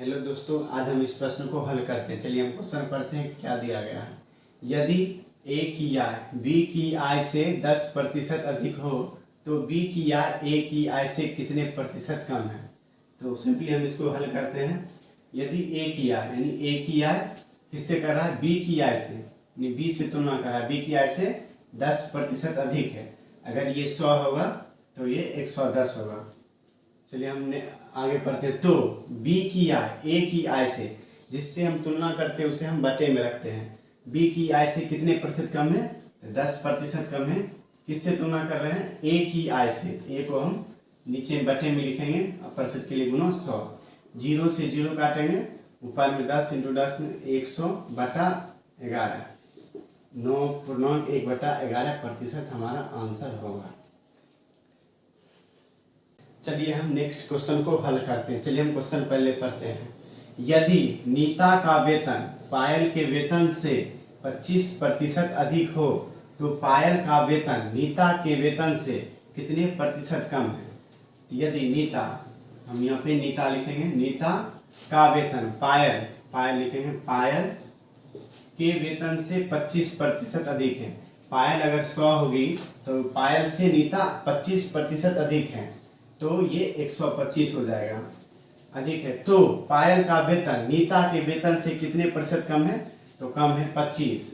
Hello दोस्तों, आज हम इस प्रश्न को हल करते हैं। चलिए हम क्वेश्चन पढ़ते हैं कि क्या दिया गया है। यदि ए की आय बी की आय से 10% अधिक हो तो बी की आय ए की आय से कितने प्रतिशत कम है। तो सिंपली हम इसको हल करते हैं। यदि ए की आय यानी ए की आय किससे कर रहा है, बी की आय से, यानी बी से तुलना कर रहा है, बी की आय से 10% अधिक है। अगर ये 100 होगा तो ये 110 होगा। चलिए हमने आगे पढ़ते हैं। तो बी की आय ए की आय से, जिससे हम तुलना करते हैं उसे हम बटे में रखते हैं। बी की आय से कितने प्रतिशत कम है, तो 10% कम है। किससे तुलना कर रहे हैं, ए की आय से। ए को हम नीचे बटे में लिखेंगे और प्रतिशत के लिए गुना 100। 0 से 0 काटेंगे, ऊपर में 10 × 10 100/11। 9.1/11% हमारा आंसर होगा। चलिए हम नेक्स्ट क्वेश्चन को हल करते हैं। चलिए हम क्वेश्चन पहले पढ़ते हैं। यदि नीता का वेतन पायल के वेतन से 25% अधिक हो तो पायल का वेतन नीता के वेतन से कितने प्रतिशत कम है। यदि नीता, हम यहाँ पे नीता लिखेंगे, नीता का वेतन पायल लिखेंगे, पायल के वेतन से 25% अधिक है। पायल अगर 100 होगी तो पायल से नीता 25% अधिक है, तो ये 125 हो जाएगा, अधिक है। तो पायल का वेतन नीता के वेतन से कितने प्रतिशत कम है, तो कम है 25।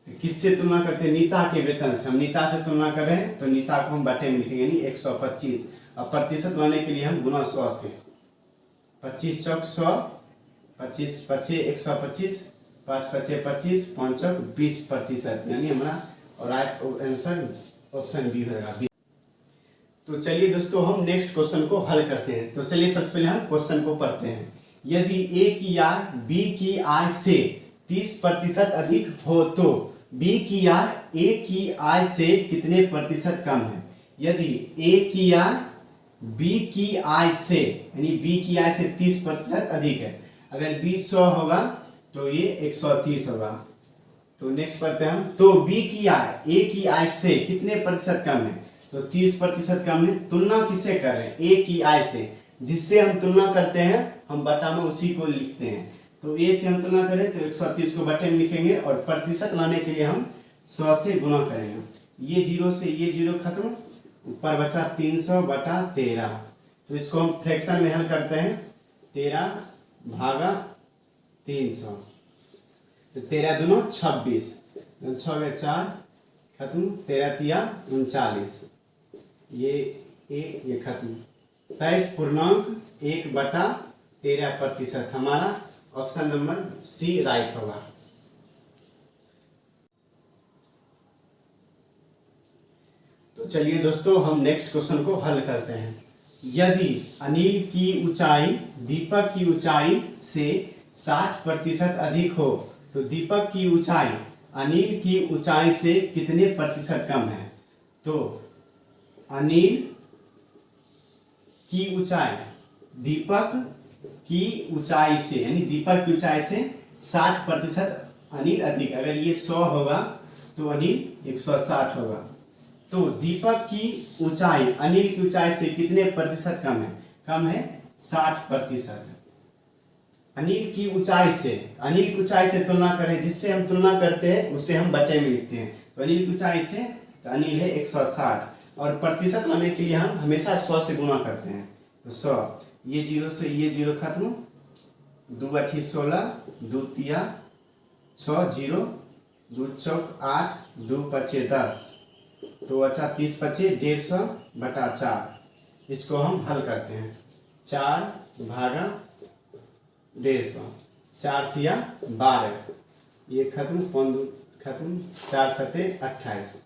किससे तुलना करते हैं, नीता के वेतन से। हम नीता से तुलना करें तो नीता को हम बटे में लिखेंगे, यानी 125। और प्रतिशत लाने के लिए हम गुना 100 से, 25 चौक 100, 25 पचे 125, 5 पचे 25, 5 चौक 20%, यानी हमारा राइट आंसर ऑप्शन बी होगा। तो चलिए दोस्तों हम नेक्स्ट क्वेश्चन को हल करते हैं। तो चलिए सबसे पहले हम क्वेश्चन को पढ़ते हैं। यदि ए की आय बी की आय से 30% अधिक हो तो बी की आय ए की आय से कितने प्रतिशत कम है। यदि ए की आय बी की आय से, यानी बी की आय से 30% अधिक है। अगर बी 100 होगा तो ये 130 होगा। तो नेक्स्ट पढ़ते हैं हम। तो बी की आय ए की आय से कितने प्रतिशत कम है, तो 30% कम है। तुलना किससे कर रहे हैं, ए की आय से। जिससे हम तुलना करते हैं हम बटा में उसी को लिखते हैं। तो ए से हम तुलना करें तो 130 को बटे में लिखेंगे और प्रतिशत लाने के लिए हम 100 से गुना करेंगे। ये 0 से ये 0 खत्म, ऊपर बचा 300/13। तो इसको हम फ्रैक्शन में हल करते हैं, 13/300। तो 13 दूनी 26, 6 4 खत्म, 13 तिया 39, ये खत्म। 23.1/13% हमारा ऑप्शन नंबर सी राइट होगा। तो चलिए दोस्तों हम नेक्स्ट क्वेश्चन को हल करते हैं। यदि अनिल की ऊंचाई दीपक की ऊंचाई से 60% अधिक हो तो दीपक की ऊंचाई अनिल की ऊंचाई से कितने प्रतिशत कम है। तो अनिल की ऊंचाई दीपक की ऊंचाई से, यानी दीपक की ऊंचाई से 60% अनिल अधिक। अगर ये 100 होगा तो अनिल 160 होगा। तो दीपक की ऊंचाई अनिल की ऊंचाई से कितने प्रतिशत कम है, कम है 60%। अनिल की ऊंचाई से, अनिल की ऊंचाई से तुलना करें, जिससे हम तुलना करते हैं उसे हम बटे में लिखते हैं। तो अनिल की ऊंचाई से, तो अनिल है 160 और प्रतिशत लाने के लिए हम हमेशा 100 से गुना करते हैं। तो 100, ये 0 से ये 0 खत्म, 2 8 16, 2 तिया 6 0, 2 चौक 8, 2 पचे 10, तो अच्छा 30 पचे 150/4। इसको हम हल करते हैं, 4/150, 4 तिया 12, ये खत्म, 5 खत्म, 4 7 28,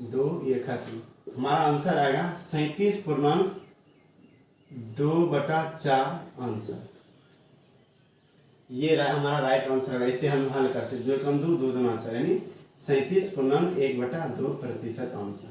2 ये खत्म। हमारा आंसर आएगा 37.2/4 आंसर। ये हमारा राइट आंसर है। इसे हम हल करते हैं, 2 कम 2 2 दूना 4, यानी 37.1/2% आंसर।